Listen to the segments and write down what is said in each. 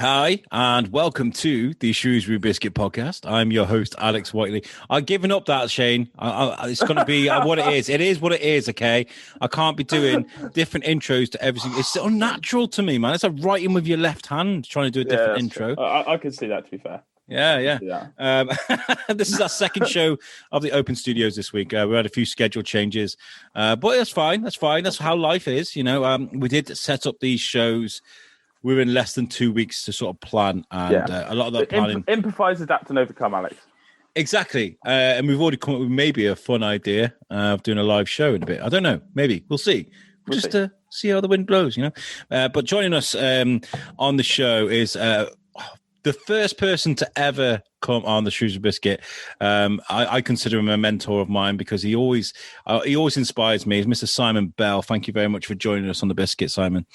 Hi, and welcome to the Shrewsbury Biscuit podcast. I'm your host, Alex Whiteley. I've given up that, Shane. It's going to be what it is. It is what it is, okay? I can't be doing different intros to everything. It's unnatural to me, man. It's like writing with your left hand, trying to do a different intro. I can see that, to be fair. Yeah. This is our second show of the Open Studios this week. We had a few schedule changes, but that's fine. That's fine. That's how life is, you know. We did set up these shows. We're in less than 2 weeks to sort of plan, and a lot of that planning. Improvise, adapt, and overcome, Alex. Exactly. And we've already come up with maybe a fun idea of doing a live show in a bit. I don't know. Maybe. We'll see. Just to see how the wind blows, you know. But joining us on the show is the first person to ever come on the Shrewsbury Biscuit. I consider him a mentor of mine because he always inspires me. It's Mr. Simon Bell. Thank you very much for joining us on the Biscuit, Simon.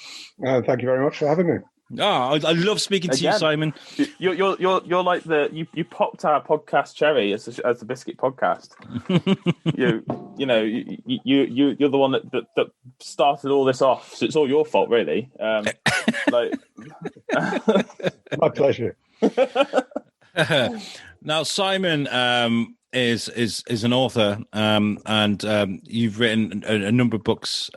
Thank you very much for having me. I love speaking to you, Simon. You're like you popped our podcast cherry as the Biscuit podcast. You're the one that started all this off, so it's all your fault, really. My pleasure. Now, Simon is an author, and you've written a number of books.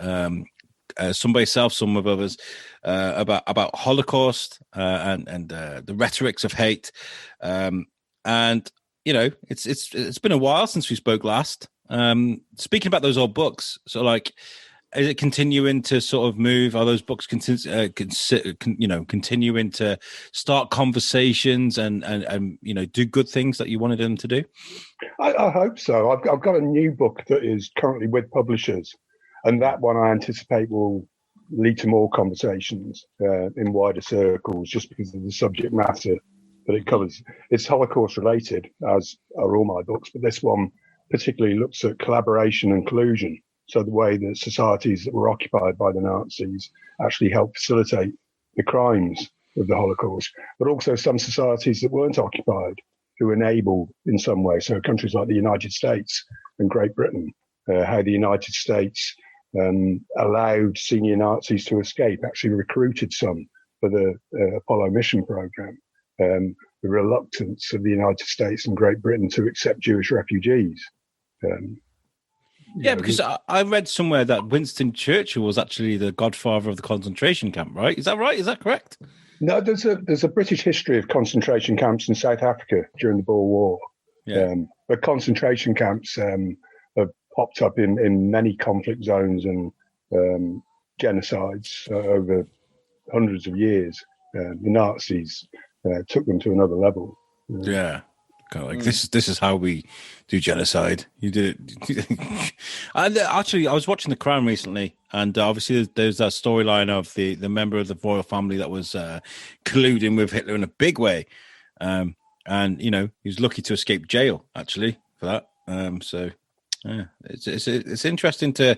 Some by yourself, some with others, about Holocaust and the rhetorics of hate, and you know it's been a while since we spoke last. Speaking about those old books, so like, is it continuing to sort of move? Are those books continuing to start conversations and you know, do good things that you wanted them to do? I hope so. I've got a new book that is currently with publishers. And that one I anticipate will lead to more conversations in wider circles just because of the subject matter that it covers. It's Holocaust related, as are all my books, but this one particularly looks at collaboration and collusion. So the way that societies that were occupied by the Nazis actually helped facilitate the crimes of the Holocaust, but also some societies that weren't occupied who enabled in some way. So countries like the United States and Great Britain, how the United States allowed senior Nazis to escape, actually recruited some for the Apollo mission program. The reluctance of the United States and Great Britain to accept Jewish refugees. Because I read somewhere that Winston Churchill was actually the godfather of the concentration camp, right? Is that right? Is that correct? No, there's a British history of concentration camps in South Africa during the Boer War. Yeah. But concentration camps have popped up in many conflict zones and genocides over hundreds of years. The Nazis took them to another level. Yeah. Kind of like this is how we do genocide. You did it. And actually, I was watching The Crown recently, and obviously there's that storyline of the member of the royal family that was colluding with Hitler in a big way, and you know, he was lucky to escape jail actually for that. So yeah, it's interesting to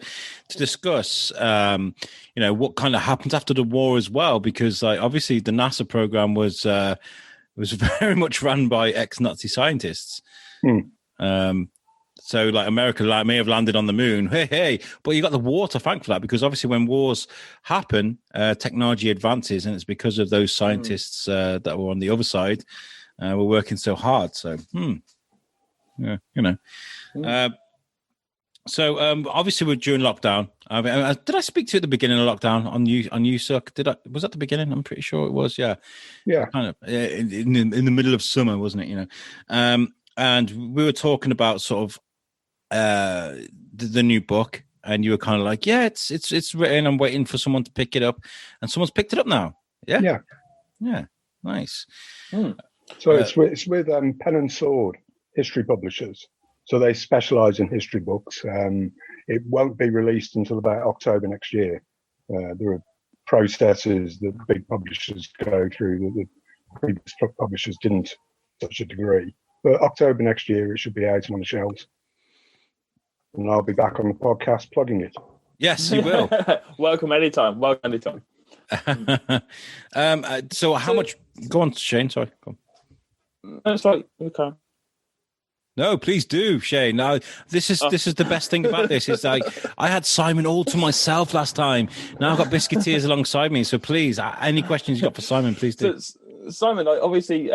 discuss, you know, what kind of happens after the war as well, because like obviously the NASA program was very much run by ex-Nazi scientists. So like America may have landed on the moon, hey, but you got the war to thank for that, because obviously when wars happen, technology advances, and it's because of those scientists that were on the other side were working so hard. So, yeah, you know. So obviously we're during lockdown. Did I speak to you at the beginning of lockdown on USUC? Was that the beginning? I'm pretty sure it was. Yeah. Kind of in the middle of summer, wasn't it? You know, and we were talking about sort of the new book, and you were kind of like, yeah, it's written. I'm waiting for someone to pick it up, and someone's picked it up now. Yeah. Nice. So it's with Pen and Sword History Publishers. So they specialise in history books. It won't be released until about October next year. There are processes that big publishers go through that the previous publishers didn't to such a degree. But October next year, it should be out on the shelves. And I'll be back on the podcast plugging it. Yes, you will. Welcome anytime. So how much... Go on, Shane. Sorry. Go on. That's right. Okay. No, please do, Shane. Now, this is the best thing about this. Is like I had Simon all to myself last time. Now I've got Biscuiteers alongside me. So please, any questions you got for Simon, please do. Simon, obviously,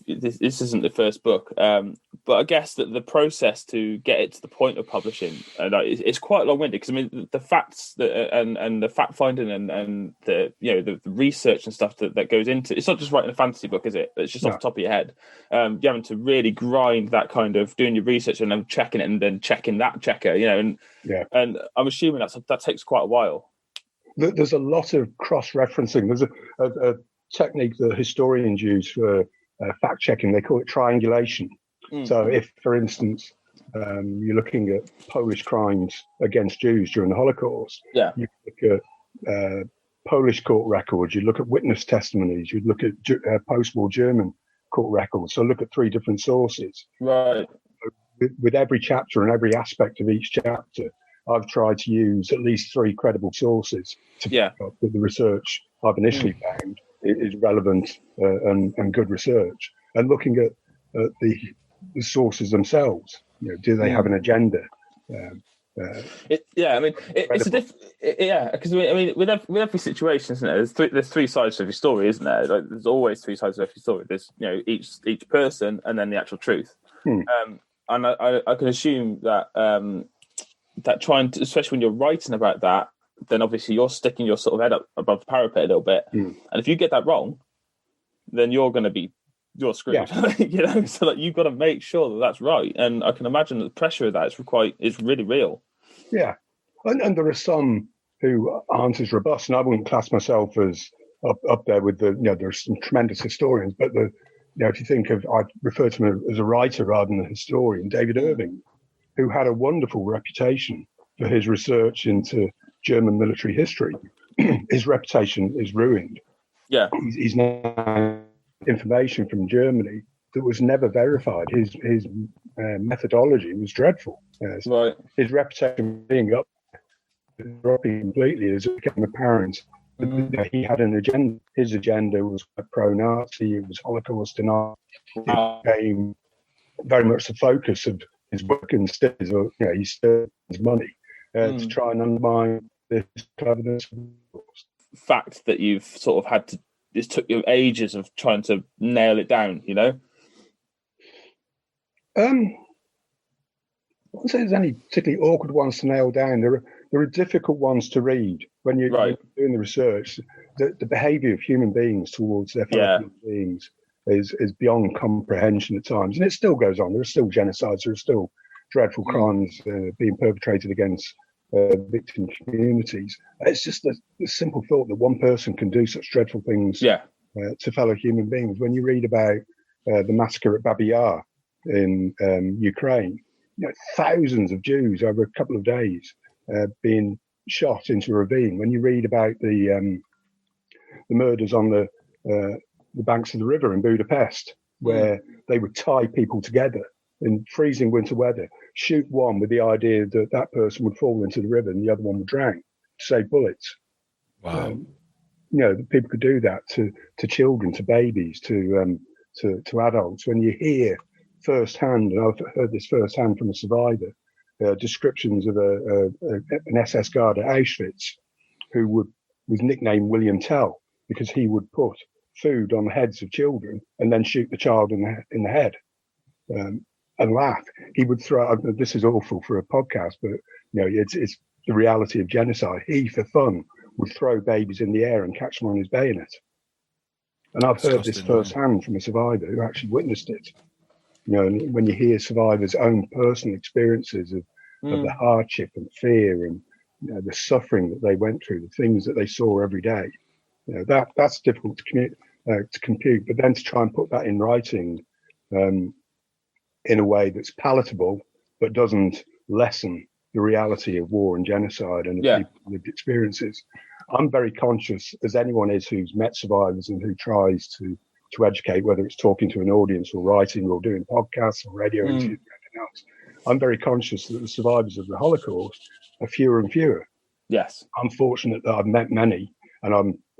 this isn't the first book, but I guess that the process to get it to the point of publishing, it's quite long-winded, because I mean the facts and the fact finding and the research and stuff that goes into it's not just writing a fantasy book, is it? It's just off the top of your head. You're having to really grind that kind of doing your research and then checking it and then checking that checker, and I'm assuming that takes quite a while. There's a lot of cross-referencing. There's a technique that historians use for fact checking. They call it triangulation. So if, for instance, you're looking at Polish crimes against Jews during the Holocaust, you look at Polish court records, you look at witness testimonies, you look at post-war German court records. So look at 3 different sources. Right. With every chapter and every aspect of each chapter, I've tried to use at least 3 credible sources to back up that the research I've initially found is relevant and good research. And looking at the sources themselves, do they have an agenda? It's a because I mean, with every situation, isn't there? There's 3 sides to every story, isn't there? Like, there's always 3 sides to every story. There's each person, and then the actual truth. And I can assume that that trying to, especially when you're writing about that, then obviously you're sticking your sort of head up above the parapet a little bit, and if you get that wrong, then you're screwed. So like you've got to make sure that that's right, and I can imagine that the pressure of that is really real. And there are some who aren't as robust, and I wouldn't class myself as up there with there's some tremendous historians, but if you think of, I refer to him as a writer rather than a historian, David Irving, who had a wonderful reputation for his research into German military history. His reputation is ruined. He's now information from Germany that was never verified. His methodology was dreadful. His reputation being up, dropping completely as it became apparent. He had an agenda. His agenda was pro-Nazi. It was Holocaust denial. It became very much the focus of his work, and still, he still his money to try and undermine this cleverness. Fact that you've sort of had to. It took you ages of trying to nail it down. I wouldn't say there's any particularly awkward ones to nail down. There are difficult ones to read when you're doing the research. The behaviour of human beings towards their fellow human beings is beyond comprehension at times, and it still goes on. There are still genocides. There are still dreadful crimes being perpetrated against victim communities. It's just the simple thought that one person can do such dreadful things to fellow human beings. When you read about the massacre at Babi Yar in Ukraine, thousands of Jews over a couple of days being shot into a ravine. When you read about the murders on the banks of the river in Budapest, where they would tie people together in freezing winter weather, shoot one with the idea that that person would fall into the river and the other one would drown to save bullets. Wow. People could do that to children, to babies, to adults. When you hear firsthand, and I've heard this firsthand from a survivor, descriptions of an SS guard at Auschwitz who was nicknamed William Tell because he would put food on the heads of children and then shoot the child in the head and laugh. He would throw. This is awful for a podcast, but it's the reality of genocide. He, for fun, would throw babies in the air and catch them on his bayonet. And I've heard this firsthand from a survivor who actually witnessed it. And when you hear survivors' own personal experiences of the hardship and fear and the suffering that they went through, the things that they saw every day, that's difficult to compute. But then to try and put that in writing in a way that's palatable but doesn't lessen the reality of war and genocide and the people's lived experiences. I'm very conscious, as anyone is who's met survivors and who tries to educate, whether it's talking to an audience or writing or doing podcasts or radio interviews or anything else. I'm very conscious that the survivors of the Holocaust are fewer and fewer. Yes. I'm fortunate that I've met many, and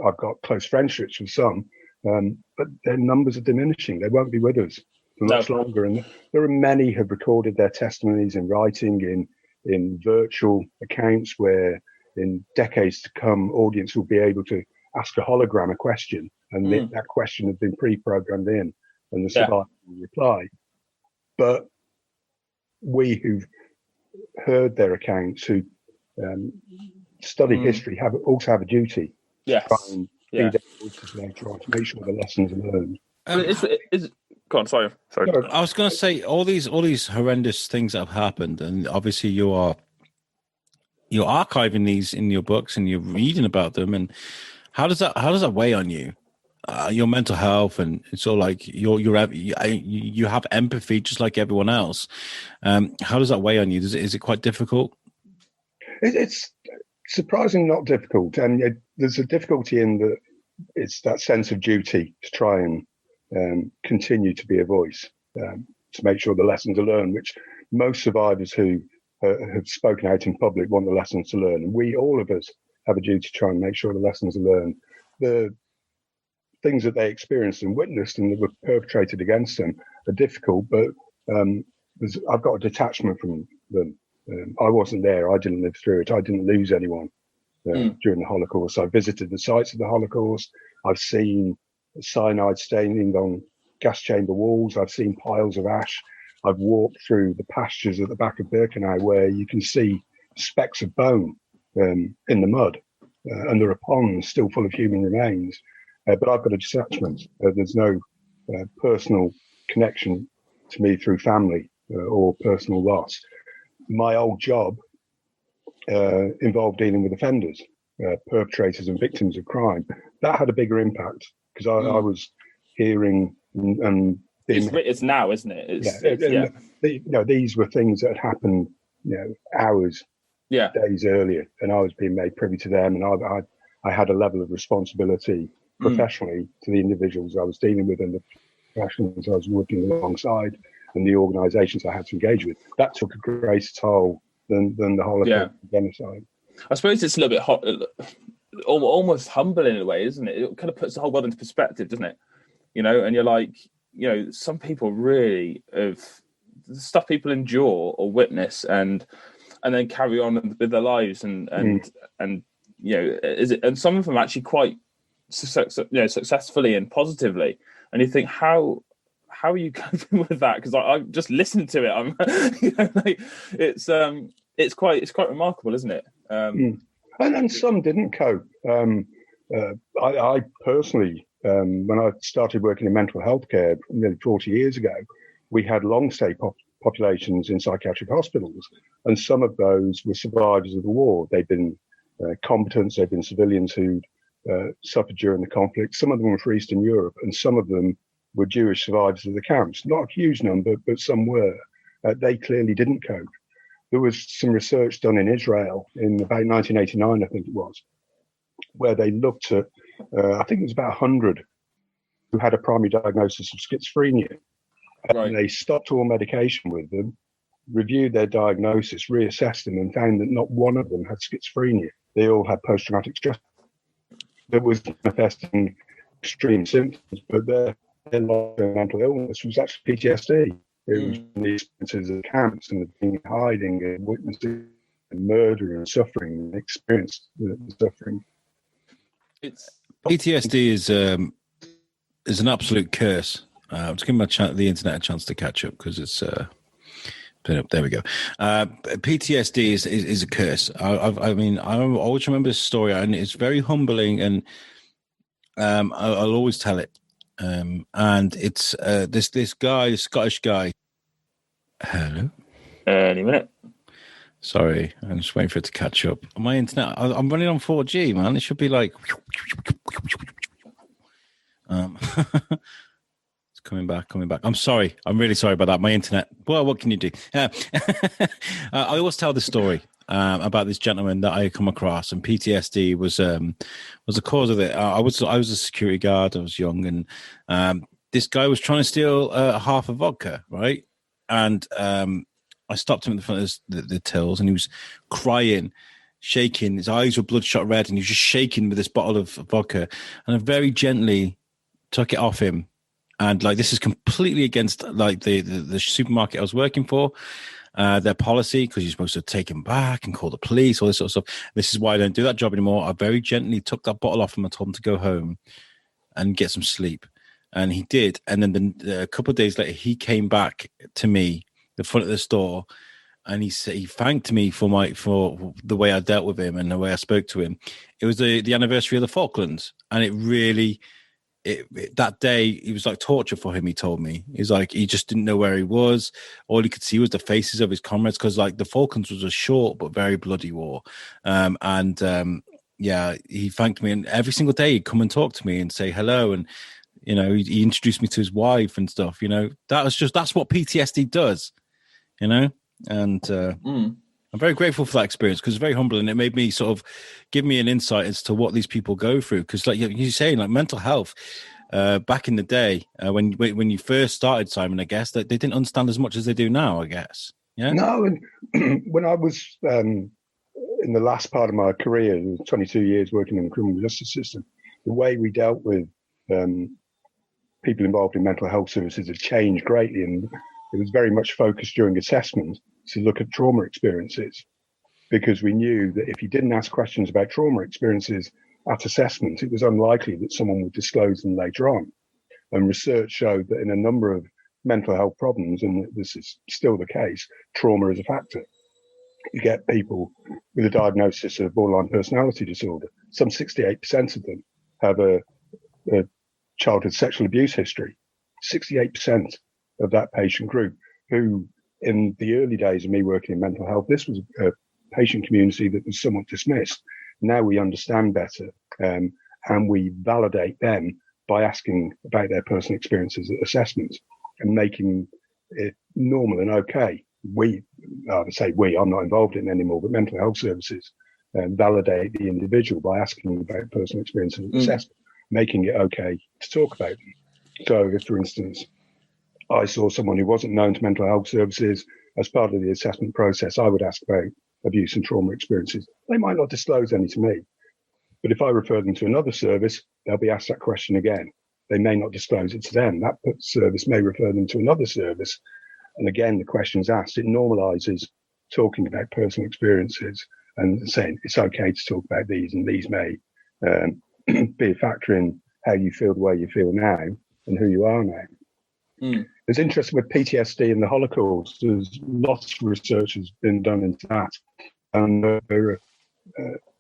I've got close friendships with some, but their numbers are diminishing. They won't be with us for much longer. And there are many who have recorded their testimonies in writing, in virtual accounts, where in decades to come, audience will be able to ask a hologram a question and that question had been pre-programmed in, and the survivor will reply. But we who've heard their accounts, who study history, also have a duty to try and be their voices later on, to make sure the lessons are learned. Go on, sorry. I was going to say all these horrendous things that have happened, and obviously you're archiving these in your books and you're reading about them. And how does that weigh on you, your mental health? And it's all like you have empathy just like everyone else. How does that weigh on you? Is it quite difficult? It's surprisingly not difficult, and there's a difficulty in that it's that sense of duty to try and continue to be a voice, to make sure the lessons are learned, which most survivors who have spoken out in public want the lessons to learn. And all of us have a duty to try and make sure the lessons are learned. The things that they experienced and witnessed and that were perpetrated against them are difficult, but I've got a detachment from them. I wasn't there. I didn't live through it. I didn't lose anyone during the Holocaust. I visited the sites of the Holocaust. I've seen cyanide staining on gas chamber walls. I've seen piles of ash. I've walked through the pastures at the back of Birkenau where you can see specks of bone in the mud, and there are ponds still full of human remains. But I've got a detachment. There's no personal connection to me through family or personal loss. My old job involved dealing with offenders, perpetrators and victims of crime. That had a bigger impact because I was hearing and it's now, isn't it? These were things that had happened, hours, days earlier, and I was being made privy to them, and I had a level of responsibility professionally to the individuals I was dealing with and the professionals I was working alongside and the organisations I had to engage with. That took a greater toll than the Holocaust genocide. I suppose it's a little bit almost humbling in a way, isn't it? It kind of puts the whole world into perspective, doesn't it? And you're like, some people really have stuff people endure or witness and then carry on with their lives and and some of them actually quite successfully and positively, and you think how are you coping with that? Because I've just listened to it. It's quite remarkable, isn't it? And some didn't cope. I personally, when I started working in mental health care nearly 40 years ago, we had long stay populations in psychiatric hospitals, and some of those were survivors of the war. They'd been combatants, they'd been civilians who'd suffered during the conflict. Some of them were from Eastern Europe, and some of them were Jewish survivors of the camps. Not a huge number, but some were. They clearly didn't cope. There was some research done in Israel in about 1989, I think it was, where they looked at, I think it was about 100 who had a primary diagnosis of schizophrenia. And they stopped all medication with them, reviewed their diagnosis, reassessed them, and found that not one of them had schizophrenia. They all had post-traumatic stress that was manifesting extreme symptoms, but their long-term mental illness was actually PTSD. It was the experiences of camps and being hiding and witnessing and murder and suffering and experienced the suffering. PTSD is an absolute curse. Just give the internet a chance to catch up because it's there we go. PTSD is a curse. I always remember this story, and it's very humbling, and I'll always tell it. And it's this guy, this Scottish guy. Hello. Any minute. Sorry, I'm just waiting for it to catch up. My internet, I'm running on 4G, man. It should be like. It's coming back. I'm sorry. I'm really sorry about that. My internet. Well, what can you do? I always tell the story about this gentleman that I come across, and PTSD was the cause of it. I was a security guard. I was young, and this guy was trying to steal half a vodka, right? And I stopped him in the front of the tills, and he was crying, shaking. His eyes were bloodshot red, and he was just shaking with this bottle of vodka. And I very gently took it off him. And like, this is completely against like the supermarket I was working for, their policy, because you're supposed to take him back and call the police, all this sort of stuff. This is why I don't do that job anymore. I very gently took that bottle off him and told him to go home. and get some sleep. And he did. And then a couple of days later, he came back to me, the front of the store, and he said he thanked me for the way I dealt with him and the way I spoke to him. It was the anniversary of the Falklands, and it really, that day, it was like torture for him. He told me, he's like, he just didn't know where he was. All he could see was the faces of his comrades, because like the Falklands was a short but very bloody war. Yeah, he thanked me, and every single day he'd come and talk to me and say hello, and he introduced me to his wife and stuff. That's what PTSD does. And I'm very grateful for that experience, because it's very humbling. It made me sort of give me an insight as to what these people go through. Because like you're saying, like mental health, back in the day, when you first started, Simon, I guess that they didn't understand as much as they do now, I guess. Yeah. No, and when I was in the last part of my career, 22 years working in the criminal justice system, the way we dealt with people involved in mental health services had changed greatly, and it was very much focused during assessment to look at trauma experiences, because we knew that if you didn't ask questions about trauma experiences at assessment, it was unlikely that someone would disclose them later on. And research showed that in a number of mental health problems, and this is still the case, trauma is a factor. You get people with a diagnosis of borderline personality disorder. Some 68% of them have a childhood sexual abuse history. 68% of that patient group, who in the early days of me working in mental health, this was a patient community that was somewhat dismissed. Now we understand better, and we validate them by asking about their personal experiences at assessments and making it normal and okay. I'm not involved in it anymore, but mental health services validate the individual by asking about personal experiences at assessment, making it okay to talk about them. So if, for instance, I saw someone who wasn't known to mental health services, as part of the assessment process, I would ask about abuse and trauma experiences. They might not disclose any to me, but if I refer them to another service, they'll be asked that question again. They may not disclose it to them. That service may refer them to another service. And again, the question's asked. It normalizes talking about personal experiences and saying it's okay to talk about these, and these may be a factor in how you feel the way you feel now and who you are now. It's interesting with PTSD and the Holocaust. There's lots of research has been done into that, and there are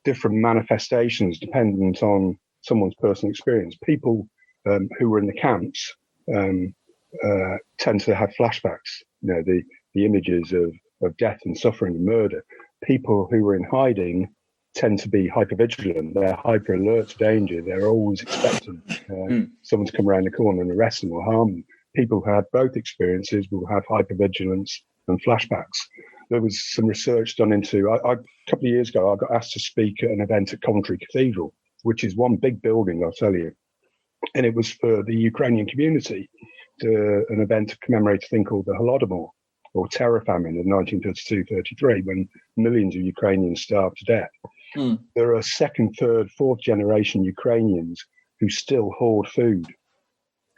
different manifestations dependent on someone's personal experience. People who were in the camps tend to have flashbacks. The images of death and suffering and murder. People who were in hiding tend to be hypervigilant. They're hyper alert to danger. They're always expecting someone to come around the corner and arrest them or harm them. People who had both experiences will have hypervigilance and flashbacks. There was some research done into, a couple of years ago, I got asked to speak at an event at Coventry Cathedral, which is one big building, I'll tell you. And it was for the Ukrainian community, an event to commemorate a thing called the Holodomor, or terror famine of 1932-33, when millions of Ukrainians starved to death. There are second, third, fourth generation Ukrainians who still hoard food,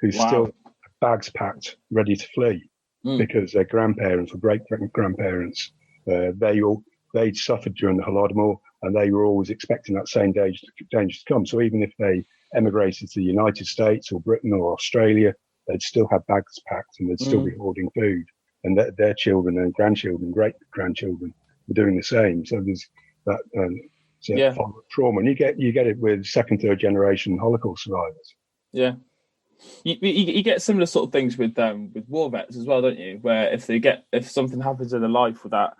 who still have bags packed, ready to flee, because their grandparents or great-grandparents, they'd suffered during the Holodomor, and they were always expecting that same danger to come. So even if they emigrated to the United States or Britain or Australia, they'd still have bags packed and they'd still be hoarding food. And their children and grandchildren, great-grandchildren, were doing the same. So there's that trauma. And you get it with second, third generation Holocaust survivors. Yeah. You get similar sort of things with war vets as well, don't you? Where if something happens in their life that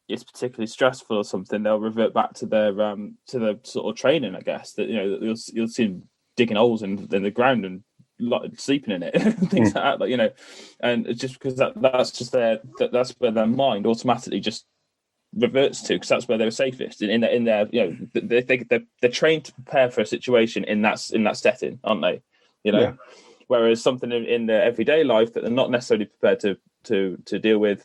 it's particularly stressful or something, they'll revert back to their sort of training, I guess. That you'll see them digging holes in the ground and sleeping in it, things like that. And it's just because that's just that's where their mind automatically just reverts to, because that's where they're safest in their they're trained to prepare for a situation in that setting, aren't they? Whereas something in their everyday life that they're not necessarily prepared to deal with,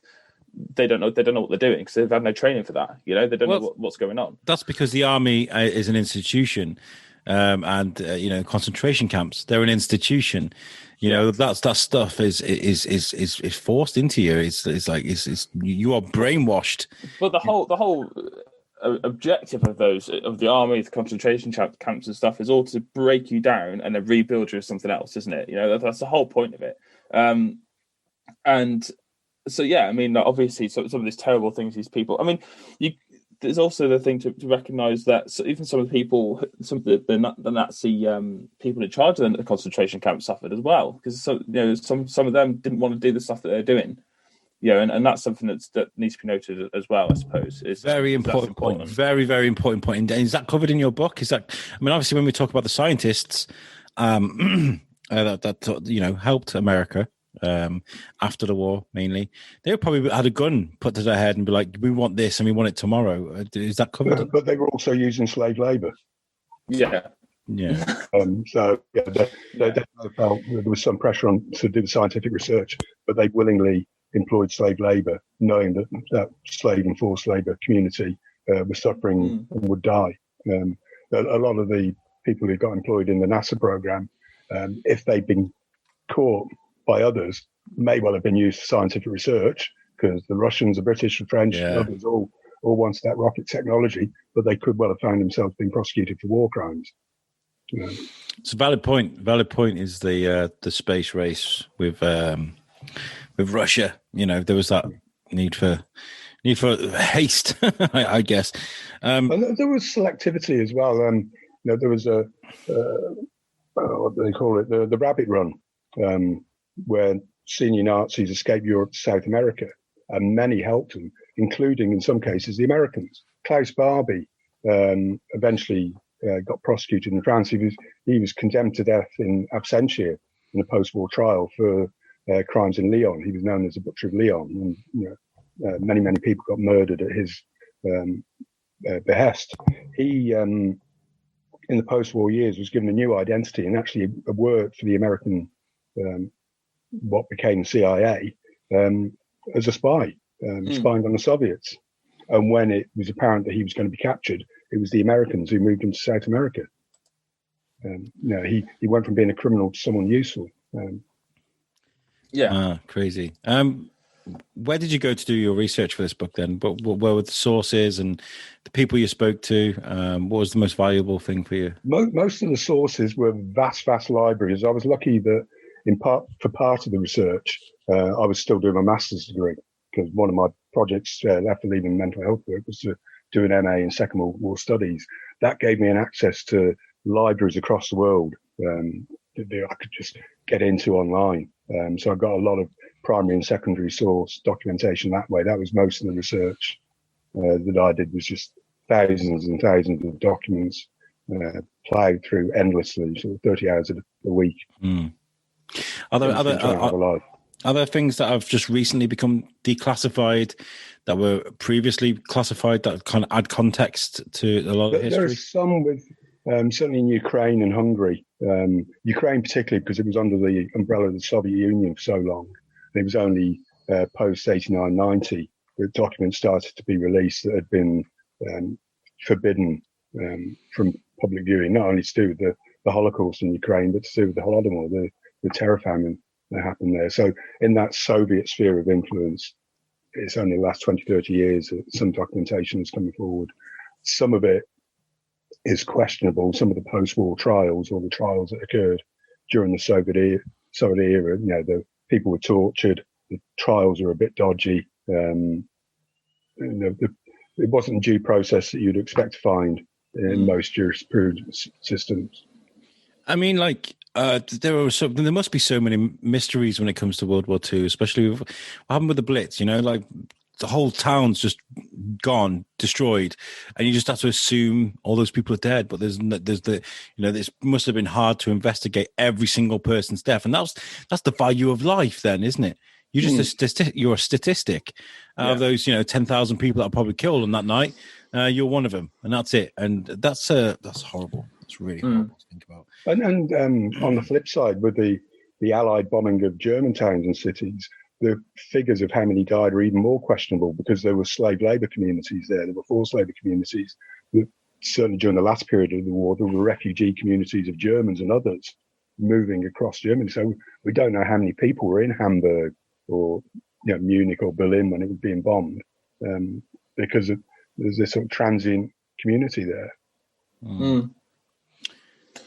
they don't know what they're doing because they've had no training for that. They don't know what's going on. That's because the army is an institution, and concentration camps, they're an institution. That stuff is forced into you. It's like you are brainwashed. But the whole objective of the army, the concentration camps and stuff is all to break you down and then rebuild you as something else, isn't it? That's the whole point of it. And so, yeah, I mean, obviously, some of these terrible things, these people. I mean, there's also the thing to recognise that even some of the people, some of the Nazi people in charge of the concentration camps suffered as well, because some of them didn't want to do the stuff that they're doing. And that's something that needs to be noted as well, I suppose. It's very important point. Very, very important point. And is that covered in your book? Obviously, when we talk about the scientists that helped America after the war, mainly, they probably had a gun put to their head and be like, "We want this, and we want it tomorrow." Is that covered? But they were also using slave labour. Yeah. They definitely felt there was some pressure on to do the scientific research, but they willingly employed slave labour, knowing that slave and forced labour community was suffering and would die. A lot of the people who got employed in the NASA program, if they'd been caught by others, may well have been used for scientific research, because the Russians, the British, the French, others all wanted that rocket technology, but they could well have found themselves being prosecuted for war crimes. It's a valid point. Valid point is the space race with Russia. There was that need for haste, I guess. And there was selectivity as well. There was what do they call it? The rabbit run, where senior Nazis escaped Europe to South America, and many helped them, including in some cases the Americans. Klaus Barbie eventually got prosecuted in France. He was condemned to death in absentia in a post-war trial for crimes in Lyon. He was known as the Butcher of Lyon, and many people got murdered at his behest. He, in the post-war years, was given a new identity and actually worked for the American, what became CIA, as a spy, spying on the Soviets. And when it was apparent that he was going to be captured, it was the Americans who moved him to South America. He went from being a criminal to someone useful. Crazy. Where did you go to do your research for this book then? Where were the sources and the people you spoke to? What was the most valuable thing for you? Most of the sources were vast libraries. I was lucky that for part of the research, I was still doing my master's degree, because one of my projects after leaving mental health work was to do an MA in Second World War studies. That gave me an access to libraries across the world that I could just get into online. So I got a lot of primary and secondary source documentation that way. That was most of the research that I did, was just thousands and thousands of documents plowed through endlessly, sort of 30 hours a week. Are there things that have just recently become declassified that were previously classified that kind of add context to a lot of history? There are some with, certainly in Ukraine and Hungary. Ukraine particularly, because it was under the umbrella of the Soviet Union for so long. It was only post 89-90 that documents started to be released that had been forbidden from public viewing, not only to do with the Holocaust in Ukraine, but to do with the Holodomor, the terror famine that happened there. So in that Soviet sphere of influence, it's only the last 20, 30 years that some documentation is coming forward. Some of it is questionable. Some of the post-war trials, or the trials that occurred during the Soviet era, the people were tortured. The trials are a bit dodgy. It wasn't due process that you'd expect to find in most jurisprudence systems. I mean, there must be so many mysteries when it comes to World War II, especially with what happened with the Blitz. The whole town's just gone, destroyed, and you just have to assume all those people are dead. But this must have been hard to investigate every single person's death, and that's the value of life, then, isn't it? You're a statistic of those 10,000 people that are probably killed on that night. You're one of them, and that's it. And that's horrible. It's really horrible to think about. And on the flip side, with the Allied bombing of German towns and cities, the figures of how many died are even more questionable, because there were slave labour communities there. There were forced labour communities. Certainly during the last period of the war, there were refugee communities of Germans and others moving across Germany. So we don't know how many people were in Hamburg or Munich or Berlin when it was being bombed, because there's this sort of transient community there.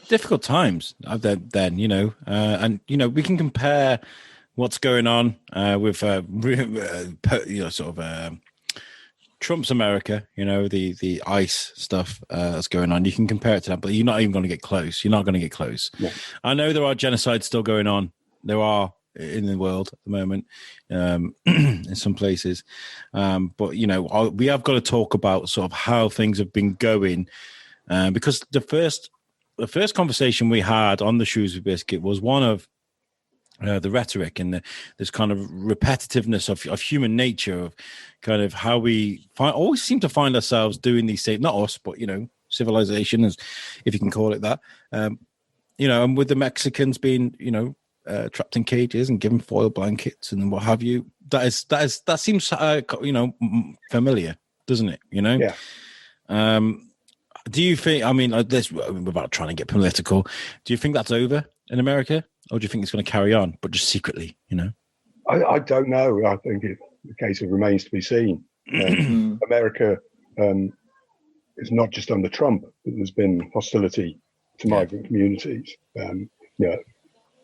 Difficult times then, and we can compare what's going on with Trump's America, the ICE stuff that's going on. You can compare it to that, but you're not even going to get close. You're not going to get close. Yeah. I know there are genocides still going on. There are in the world at the moment, in some places. But, we have got to talk about sort of how things have been going, because the first conversation we had on the Shrewsbury Biscuit was one of the rhetoric and this kind of repetitiveness of human nature, of kind of how we always seem to find ourselves doing these things, not us, but, civilization, if you can call it that, and with the Mexicans being, trapped in cages and given foil blankets and what have you, that seems, familiar, doesn't it? Yeah. Do you think, without trying to get political, do you think that's over in America, or do you think it's going to carry on, but just secretly, I don't know. I think the case of remains to be seen. America is not just under Trump, but there's been hostility to migrant communities.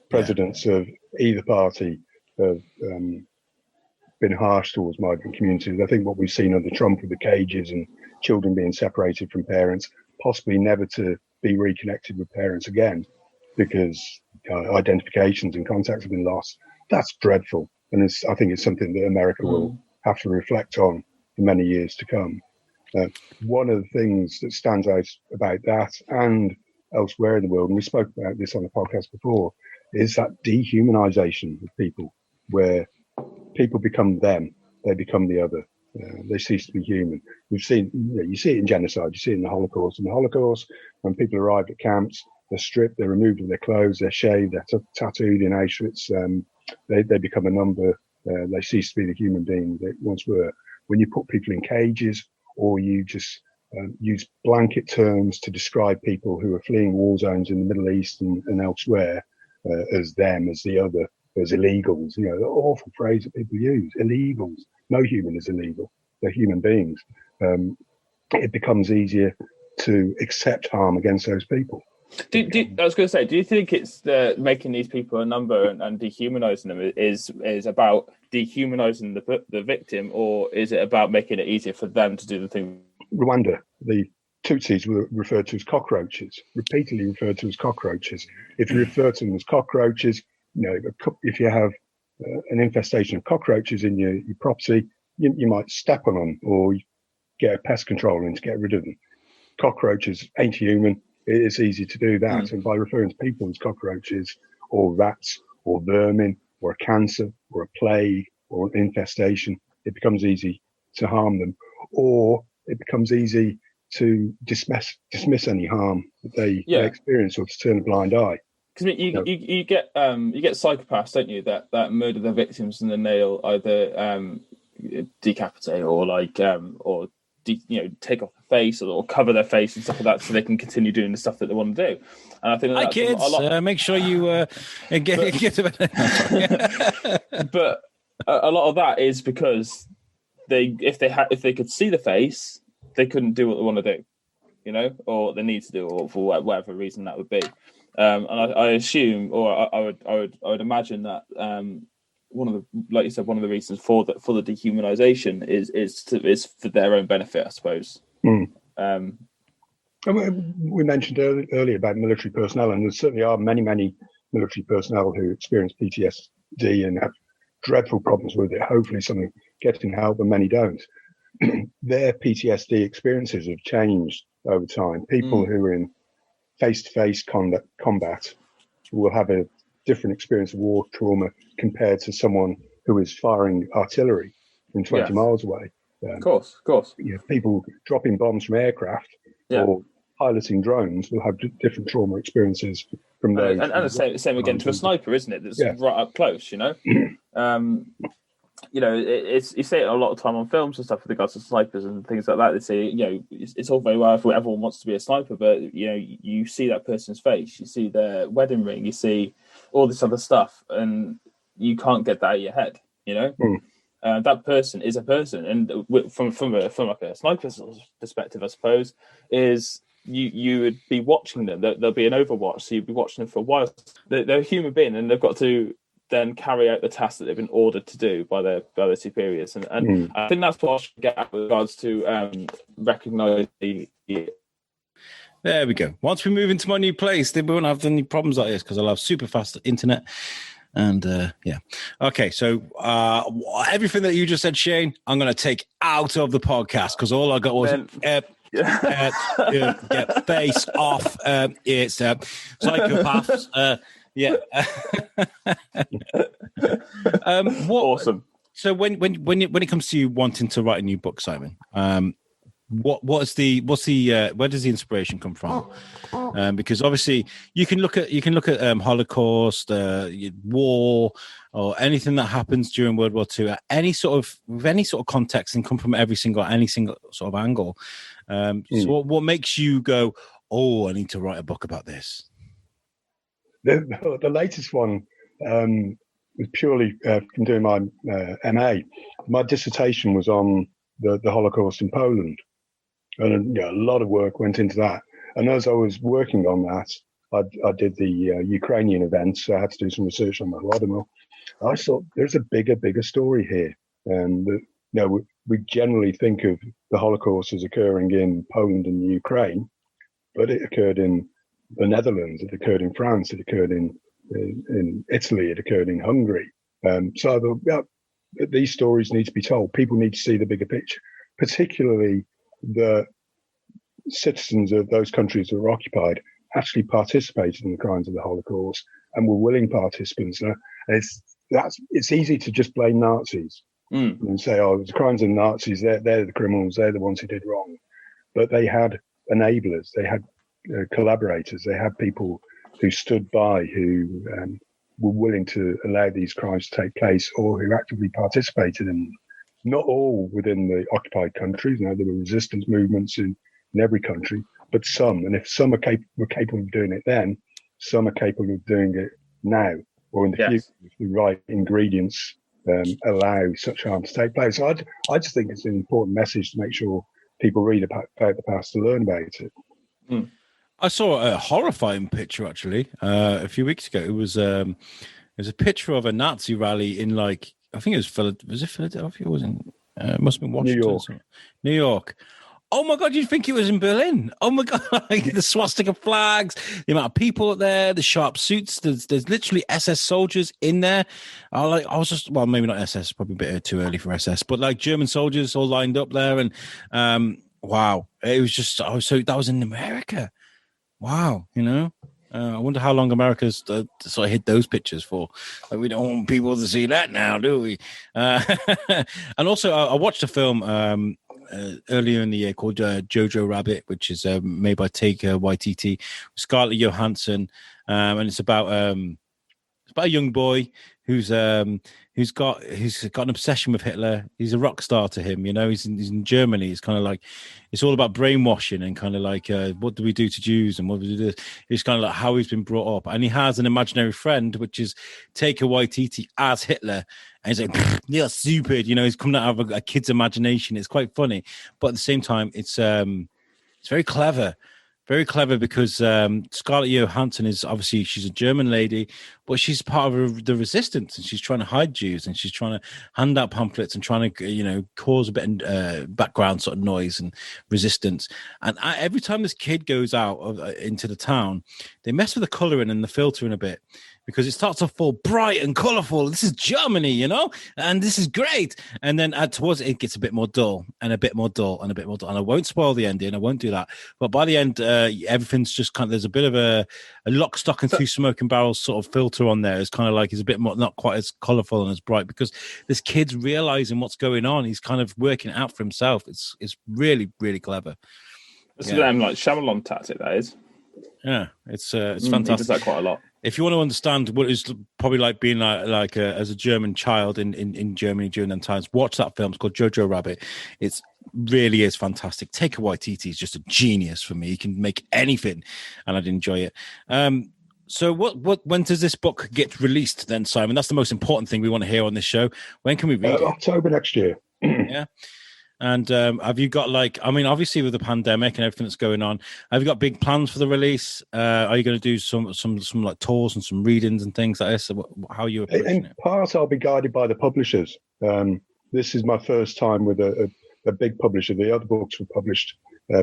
Presidents of either party have been harsh towards migrant communities. I think what we've seen under Trump with the cages and children being separated from parents, possibly never to be reconnected with parents again because identifications and contacts have been lost. That's dreadful. And I think it's something that America will have to reflect on for many years to come. One of the things that stands out about that and elsewhere in the world, and we spoke about this on the podcast before, is that dehumanization of people, where people become them, they become the other. They cease to be human. We've seen, you see it in genocide, you see it in the Holocaust. In the Holocaust, when people arrived at camps, they're stripped, they're removed of their clothes, they're shaved, they're tattooed in Auschwitz. They become a number. They cease to be the human being they once were. When you put people in cages, or you just use blanket terms to describe people who are fleeing war zones in the Middle East and elsewhere, as them, as the other, as illegals, the awful phrase that people use, illegals. No human is illegal. They're human beings. It becomes easier to accept harm against those people. I was going to say, do you think it's making these people a number and dehumanizing them is about dehumanizing the victim, or is it about making it easier for them to do the thing? Rwanda, the Tutsis were referred to as cockroaches, repeatedly referred to as cockroaches. If you refer to them as cockroaches, if you have an infestation of cockroaches in your property, you might step on them or get a pest control in to get rid of them. Cockroaches ain't human. It's easy to do that. And by referring to people as cockroaches or rats or vermin or a cancer or a plague or an infestation, it becomes easy to harm them, or it becomes easy to dismiss any harm that they experience, or to turn a blind eye. Because you get psychopaths, don't you, that murder their victims and then they'll either decapitate or take off the face or cover their face and stuff like that, so they can continue doing the stuff that they want to do. And I think that's kids, a lot. Make sure you get to it. But a lot of that is because if they could see the face, they couldn't do what they want to do, or they need to do, or for whatever reason that would be. And I assume, or I would imagine that one of the, like you said, one of the reasons for the dehumanization is for their own benefit, I suppose. We mentioned earlier about military personnel, and there certainly are many military personnel who experience PTSD and have dreadful problems with it. Hopefully, some getting help, and many don't. Their PTSD experiences have changed over time. People who are in face-to-face combat will have a different experience of war trauma compared to someone who is firing artillery from 20 miles away. Of course. People dropping bombs from aircraft or piloting drones will have different trauma experiences from those. And the same again to a sniper, isn't it? That's right up close, you say it a lot of time on films and stuff with regards to snipers and things like that. They say, it's all very well if everyone wants to be a sniper, but you see that person's face, you see their wedding ring, you see all this other stuff, and you can't get that out of your head. that person is a person, and from like a sniper's perspective, I suppose, is you would be watching them. There'll be an Overwatch, so you'd be watching them for a while. They're a human being, and they've got to then carry out the tasks that they've been ordered to do by their superiors, and I think that's what I should get at with regards to recognise the. There we go. Once we move into my new place, then we won't have any problems like this because I'll have super fast internet. And yeah. Okay, so everything that you just said, Shane, I'm going to take out of the podcast because all I got was face off. It's psychopaths. Yeah. Awesome. So when it comes to you wanting to write a new book, Simon, where does the inspiration come from? Because obviously you can look at Holocaust, war, or anything that happens during World War II at any sort of context and come from any single sort of angle. So what makes you go, oh, I need to write a book about this? The latest one was purely from doing my MA. My dissertation was on the Holocaust in Poland. And a lot of work went into that. And as I was working on that, I did the Ukrainian events. So I had to do some research on the Holodomor. I thought there's a bigger story here. We generally think of the Holocaust as occurring in Poland and Ukraine, but it occurred in the Netherlands, it occurred in France, it occurred in Italy, it occurred in Hungary. So I thought, these stories need to be told. People need to see the bigger picture, particularly the citizens of those countries that were occupied actually participated in the crimes of the Holocaust and were willing participants. It's easy to just blame Nazis and say, oh, it was the crimes of the Nazis, they're the criminals, they're the ones who did wrong. But they had enablers, they had collaborators, they had people who stood by, who were willing to allow these crimes to take place or who actively participated in them. Not all within the occupied countries. There were resistance movements in every country, but some. And if some were capable of doing it then, some are capable of doing it now or in the future if the right ingredients allow such harm to take place. So I just think it's an important message to make sure people read about the past to learn about it. I saw a horrifying picture actually a few weeks ago. It was a picture of a Nazi rally in I think it was Philadelphia? It wasn't. It must have been Washington. New York. Oh my God! You'd think it was in Berlin. Oh my God! The swastika flags, the amount of people there, the sharp suits. There's literally SS soldiers in there. I was just maybe not SS, probably a bit too early for SS, but German soldiers all lined up there, and wow, it was just. So that was in America. Wow, I wonder how long America's sort of hid those pictures for. We don't want people to see that now, do we? And also, I watched a film earlier in the year called Jojo Rabbit, which is made by Taika Waititi, Scarlett Johansson, and it's about a young boy who's got an obsession with Hitler. He's a rock star to him, He's in Germany. It's kind of it's all about brainwashing and kind of what do we do to Jews and what do we do? It's kind of how he's been brought up, and he has an imaginary friend, which is Taika Waititi as Hitler. And he's like, "You're stupid," He's coming out of a kid's imagination. It's quite funny, but at the same time, it's very clever. Very clever because Scarlett Johansson is obviously, she's a German lady, but she's part of the resistance and she's trying to hide Jews and she's trying to hand out pamphlets and trying to, cause a bit of background sort of noise and resistance. And every time this kid goes out into the town, they mess with the colouring and the filtering a bit, because it starts off all bright and colourful. This is Germany, and this is great. And then towards it gets a bit more dull and a bit more dull and a bit more dull. And I won't spoil the ending. I won't do that. But by the end, everything's just there's a bit of a lock, stock and two smoking barrels sort of filter on there. It's kind of it's a bit more, not quite as colourful and as bright, because this kid's realising what's going on. He's kind of working it out for himself. It's really, really clever. It's Shyamalan tactic, that is. Yeah, it's fantastic. He does that quite a lot. If you want to understand what it's probably like being as a German child in Germany during them times, watch that film. It's called Jojo Rabbit. It really is fantastic. Taika Waititi is just a genius for me. He can make anything, and I'd enjoy it. So when does this book get released then, Simon? That's the most important thing we want to hear on this show. When can we read it? October next year. Yeah. And have you got obviously with the pandemic and everything that's going on, have you got big plans for the release? Are you going to do some like tours and some readings and things like this? How are you approaching it? In part, I'll be guided by the publishers. This is my first time with a big publisher. The other books were published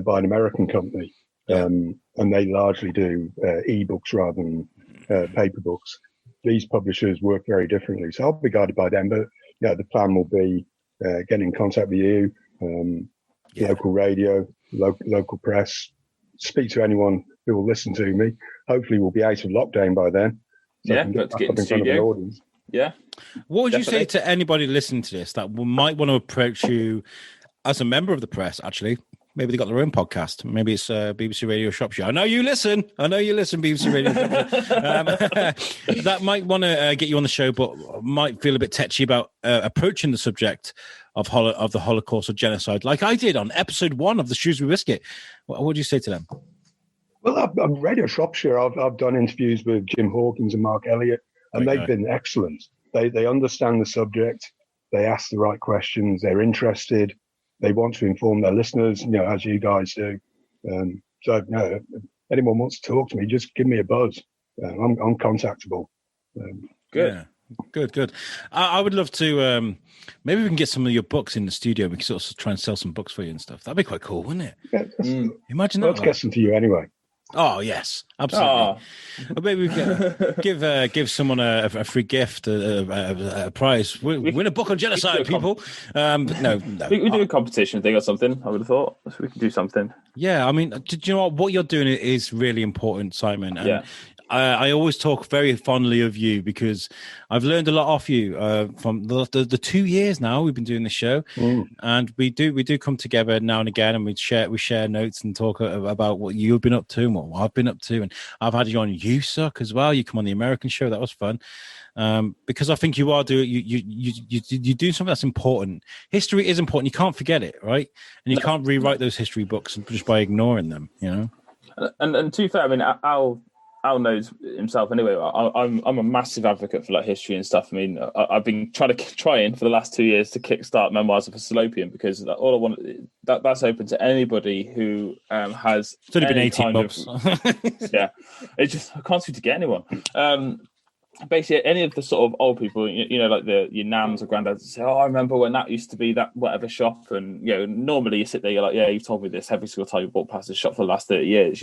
by an American company, and they largely do e-books rather than paper books. These publishers work very differently, so I'll be guided by them. But the plan will be get in contact with you, local radio, local press, speak to anyone who will listen to me. Hopefully we'll be out of lockdown by then. So let's get in the studio. Yeah. What would you say to anybody listening to this that might want to approach you as a member of the press, actually? Maybe they got their own podcast. Maybe it's BBC Radio Shropshire. I know you listen, BBC Radio Shropshire. That might want to get you on the show, but might feel a bit touchy about approaching the subject of the Holocaust or genocide, like I did on episode 1 of the Shrewsbury Biscuit. What would you say to them? Well, I'm Radio Shropshire. I've done interviews with Jim Hawkins and Mark Elliott, and they've been excellent. They understand the subject. They ask the right questions. They're interested. They want to inform their listeners, as you guys do. So, if anyone wants to talk to me, just give me a buzz. I'm contactable. Good. Yeah. Good. I would love to. Maybe we can get some of your books in the studio. We can sort of try and sell some books for you and stuff. That'd be quite cool, wouldn't it? Yeah, imagine that. Let's get some to you anyway. Oh yes, absolutely. Maybe we can give someone a free gift, a prize. Win a book on genocide, people. No. We do a competition thing or something. I would have thought we could do something. Yeah, I mean, do you know what you're doing is really important, Simon? And I always talk very fondly of you because I've learned a lot off you from the 2 years now we've been doing the show, and we do come together now and again, and we share notes and talk about what you've been up to and what I've been up to, and I've had you on You Suck as well. You come on the American show, that was fun, because I think you do something that's important. History is important. You can't forget it, right? And you can't rewrite those history books just by ignoring them, And to be fair, I mean, Al knows himself anyway. I'm a massive advocate for like history and stuff. I mean, I've been trying for the last 2 years to kickstart Memoirs of a Salopian, because all I want that's open to anybody who has. It's only been 18 months. Yeah, it's just I can't seem to get anyone. Basically, any of the sort of old people, like your nams or granddads, say, "Oh, I remember when that used to be that whatever shop." And normally you sit there, you're like, "Yeah, you've told me this every single time you walked past this shop for the last 30 years,"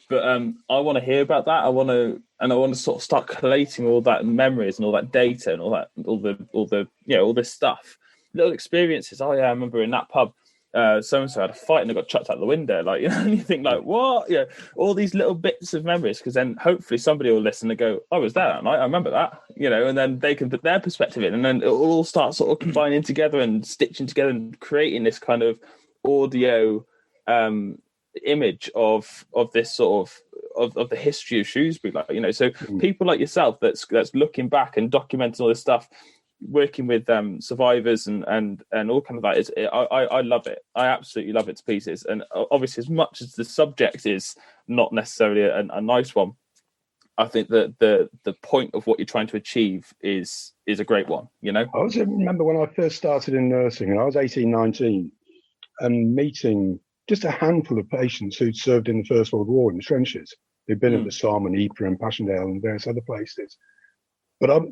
But I want to hear about that. I want to sort of start collating all that memories and all that data and all this stuff, little experiences. Oh yeah, I remember in that pub. So-and-so had a fight and they got chucked out the window, and you think what? All these little bits of memories, because then hopefully somebody will listen and go, I was there that night, I remember that, and then they can put their perspective in, and then it'll all start sort of combining together and stitching together and creating this kind of audio image of this sort of the history of Shrewsbury, so people like yourself that's looking back and documenting all this stuff, working with survivors and all kind of that I love it. I absolutely love it to pieces. And obviously, as much as the subject is not necessarily a nice one, I think that the point of what you're trying to achieve is a great one. I also remember when I first started in nursing, and I was 18, 19, and meeting just a handful of patients who'd served in the First World War in the trenches. They'd been at the Somme and Ypres and Passchendaele and various other places. But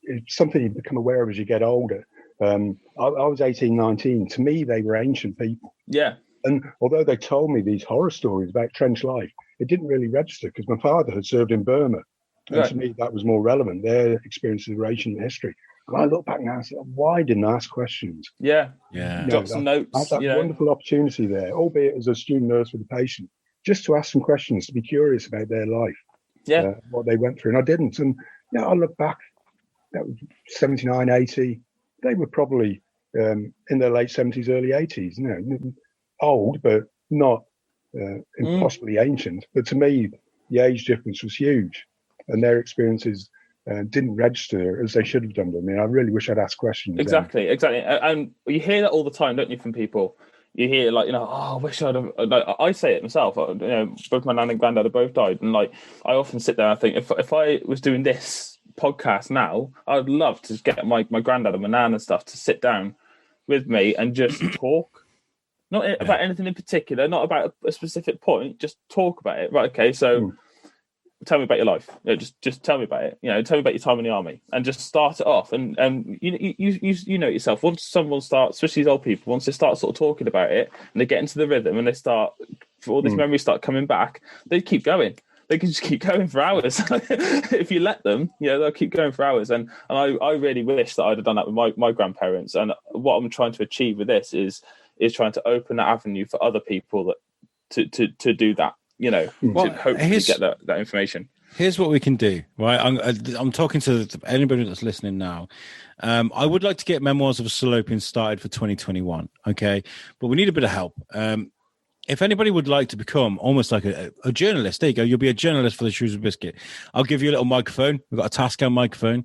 it's something you become aware of as you get older. I was 18, 19. To me, they were ancient people. Yeah. And although they told me these horror stories about trench life, it didn't really register because my father had served in Burma. And to me, that was more relevant. Their experiences were ancient history. And I look back now and say, why didn't I ask questions? Yeah. Jot some notes. I had that wonderful opportunity there, albeit as a student nurse with a patient, just to ask some questions, to be curious about their life, what they went through. And I didn't. And I look back, that was 79, 80. They were probably in their late 70s, early 80s. Old, but not impossibly ancient. But to me, the age difference was huge, and their experiences didn't register as they should have done. I mean, I really wish I'd asked questions. Exactly. And you hear that all the time, don't you, from people? you hear like, oh, I wish I'd have. Like, I say it myself. Both my nan and granddad have both died, and like I often sit there and think, if I was doing this podcast now, I'd love to get my granddad and my nan and stuff to sit down with me and just talk. Not about anything in particular, not about a specific point, just talk about it. Right, okay, so tell me about your life. Just tell me about it. Tell me about your time in the army, and just start it off. And you know yourself. Once someone starts, especially these old people, once they start sort of talking about it, and they get into the rhythm, and they start, all these memories start coming back, they keep going. They can just keep going for hours if you let them. They'll keep going for hours. And I really wish that I'd have done that with my grandparents. And what I'm trying to achieve with this is trying to open that avenue for other people that to do that. To hopefully get that information. Here's what we can do, right? I'm talking to anybody that's listening now. I would like to get Memoirs of a Salopian started for 2021, okay? But we need a bit of help. If anybody would like to become almost like a journalist, there you go. You'll be a journalist for the Shrewsbury Biscuit. I'll give you a little microphone. We've got a Tascam microphone.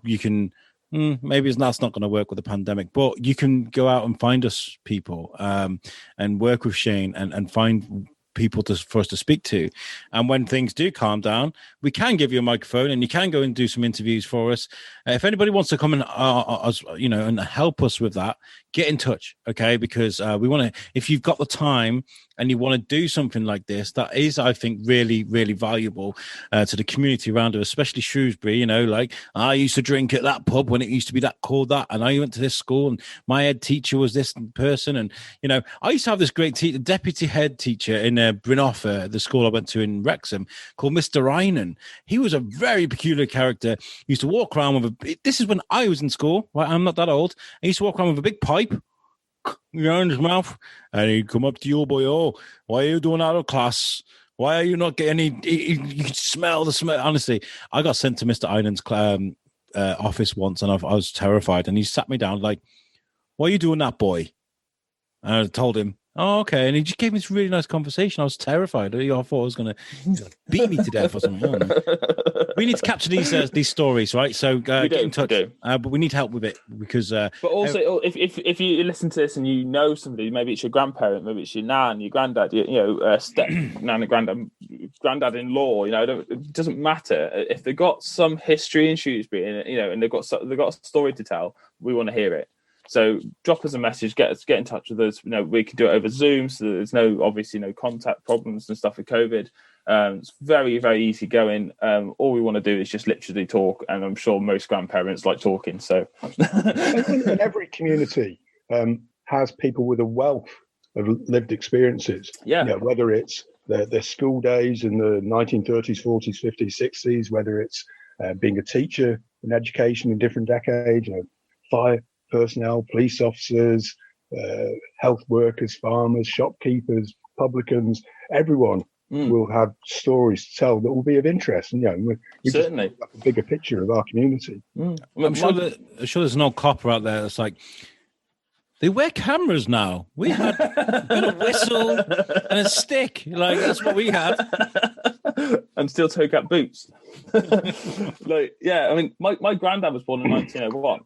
You can... maybe that's not going to work with the pandemic, but you can go out and find us people and work with Shane and find people for us to speak to. And when things do calm down, we can give you a microphone and you can go and do some interviews for us. If anybody wants to come and and help us with that, get in touch, okay? Because we want to, if you've got the time and you want to do something like this, that is, I think, really, really valuable to the community around us, especially Shrewsbury. Like I used to drink at that pub when it used to be that called that, and I went to this school and my head teacher was this person. And, I used to have this great deputy head teacher in Brynhoff, the school I went to in Wrexham, called Mr. Rynan. He was a very peculiar character. He used to walk around with this is when I was in school, right? I'm not that old. He used to walk around with a big pipe in his mouth, and he'd come up to you, boy. Oh, why are you doing out of class? Why are you not getting any? You can smell the smell. Honestly, I got sent to Mr. Einan's office once, and I was terrified. And he sat me down like, "Why are you doing that, boy?" And I told him, "Oh, okay." And he just gave me this really nice conversation. I was terrified. I thought I was going to beat me to death or something. I don't know. We need to capture these stories, right? So get in touch. But we need help with it because. But also, if you listen to this and you know somebody, maybe it's your grandparent, maybe it's your nan, your granddad, step nan and granddad-in-law. It doesn't matter if they've got some history in Shrewsbury, and they've got a story to tell. We want to hear it. So drop us a message, get in touch with us. We can do it over Zoom, so there's obviously no contact problems and stuff with COVID. It's very, very easy going. All we want to do is just literally talk, and I'm sure most grandparents like talking. So, and every community has people with a wealth of lived experiences. Yeah, whether it's their school days in the 1930s, 40s, 50s, 60s, whether it's being a teacher in education in different decades, fire personnel, police officers, health workers, farmers, shopkeepers, publicans, everyone will have stories to tell that will be of interest. And we certainly just have a bigger picture of our community. I'm sure there's an old copper out there that's like, they wear cameras now. We had a whistle and a stick. Like, that's what we had. And steel toe cap boots. My granddad was born in 1901.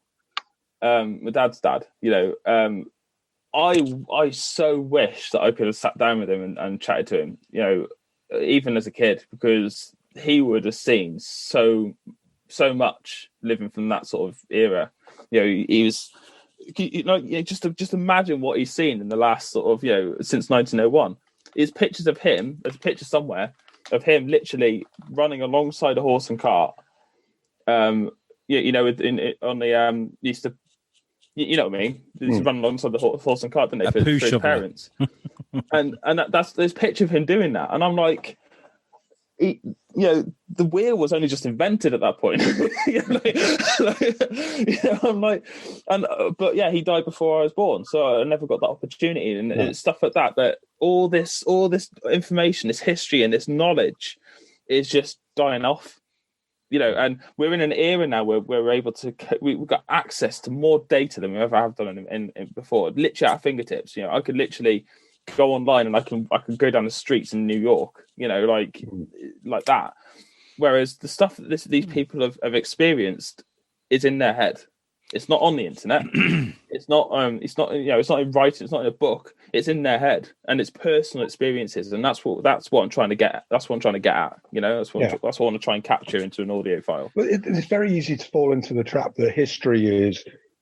My dad's dad, I so wish that I could have sat down with him and chatted to him, even as a kid, because he would have seen so much living from that sort of era. He was, just imagine what he's seen in the last sort of, since 1901. There's pictures of him. There's a picture somewhere of him literally running alongside a horse and cart. On the used to. You know what I mean? They used to run alongside the horse and cart, didn't they, for his parents? and there's a picture of him doing that, and I'm like, the wheel was only just invented at that point. I'm like, but yeah, he died before I was born, so I never got that opportunity, and it's stuff like that. That all this information, this history, and this knowledge is just dying off. And we're in an era now where we're able to, we've got access to more data than we ever have done in before, literally at our fingertips. I could literally go online and I can go down the streets in New York, like that. Whereas the stuff that these people have experienced is in their head. It's not on the internet. It's not it's not in writing. It's not in a book. It's in their head, and it's personal experiences, and that's what I'm trying to get at. That's what I'm trying to get at. That's what I want to try and capture into an audio file. But it's very easy to fall into the trap that history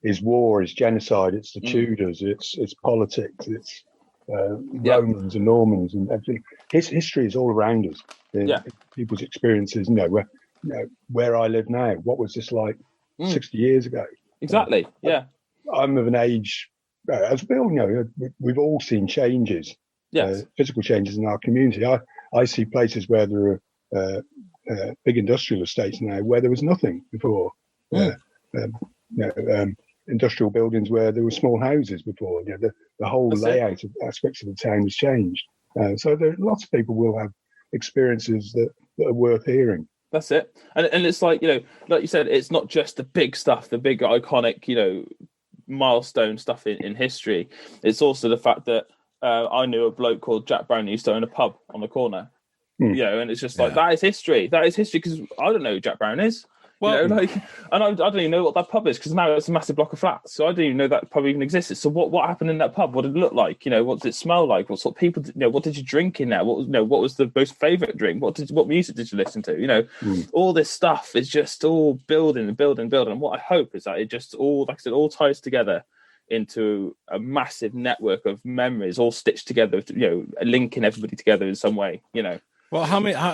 is war, is genocide, it's the Tudors, it's politics, it's Romans and Normans and everything. History is all around us. People's experiences. Where I live now. What was this like 60 years ago? Exactly. I'm of an age, as we all know, we've all seen changes, physical changes in our community. I see places where there are big industrial estates now where there was nothing before. Industrial buildings where there were small houses before. The whole layout of aspects of the town has changed. So there lots of people will have experiences that are worth hearing. That's it. And it's like, like you said, it's not just the big stuff, the big iconic, milestone stuff in history. It's also the fact that I knew a bloke called Jack Brown who used to own a pub on the corner. And it's just like, that is history. That is history, because I don't know who Jack Brown is. And I don't even know what that pub is, because now it's a massive block of flats. So I didn't even know that pub even existed. So what happened in that pub? What did it look like? What did it smell like? What sort of people? What did you drink in there? What was the most favourite drink? What music did you listen to? All this stuff is just all building and building and building. And what I hope is that it just all, like I said, all ties together into a massive network of memories, all stitched together. Linking everybody together in some way. Well,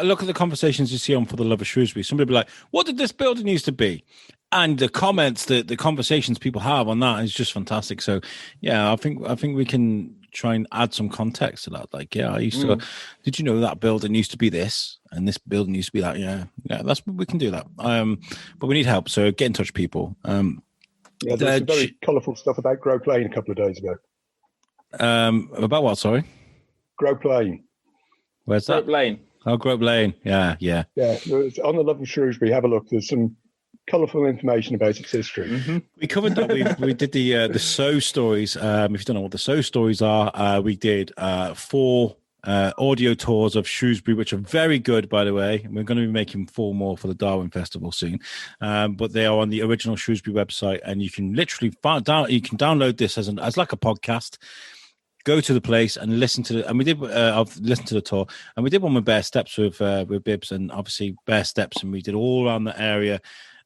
look at the conversations you see on For the Love of Shrewsbury. Somebody will be like, what did this building used to be? And the comments, the conversations people have on that is just fantastic. So, I think we can try and add some context to that. Like, I used to go, did you know that building used to be this? And this building used to be that? Yeah, that's we can do that. But we need help. So get in touch, people. There's some very colourful stuff about Grove Lane a couple of days ago. About what, sorry? Grove Lane. Where's that? Grove Lane. Oh, Grove Lane. Yeah. Yeah, on the Love of Shrewsbury, have a look. There's some colourful information about its history. Mm-hmm. We covered that. We did the So stories. If you don't know what the So stories are, we did 4 audio tours of Shrewsbury, which are very good, by the way. We're going to be making 4 more for the Darwin Festival soon. But they are on the original Shrewsbury website, and you can literally download this as like a podcast. Go to the place and listen to it. And we did. I've listened to the tour, and we did one with Bear Steps with Bibbs, and obviously Bear Steps, and we did all around the area.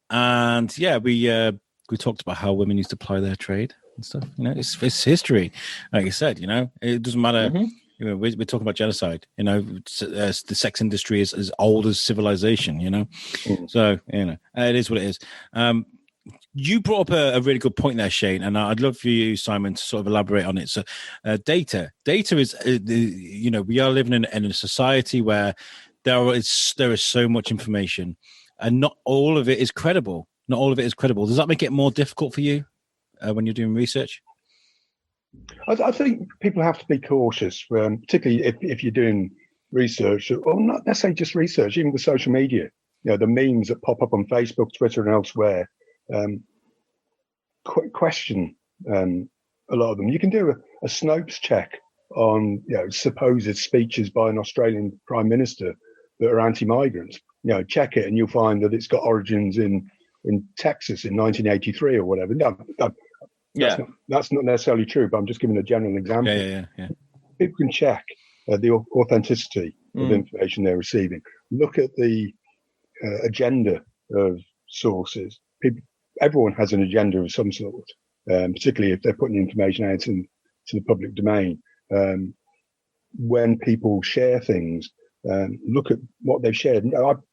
And we talked about how women used to ply their trade and stuff. It's history, like you said. It doesn't matter. Mm-hmm. We're talking about genocide. The sex industry is as old as civilization. Mm-hmm. So it is what it is. You brought up a really good point there, Shane, and I'd love for you, Simon, to sort of elaborate on it. So, data is, we are living in a society where there is so much information, and not all of it is credible. Does that make it more difficult for you when you're doing research? I think people have to be cautious, particularly if you're doing research, or not necessarily just research, even the social media. The memes that pop up on Facebook, Twitter, and elsewhere. Question a lot of them. You can do a Snopes check on supposed speeches by an Australian Prime Minister that are anti-migrant. Check it and you'll find that it's got origins in Texas in 1983 or whatever. That's not necessarily true, but I'm just giving a general example. Yeah. People can check the authenticity of information they're receiving. Look at the agenda of sources. Everyone has an agenda of some sort, particularly if they're putting information out into the public domain. When people share things, look at what they've shared.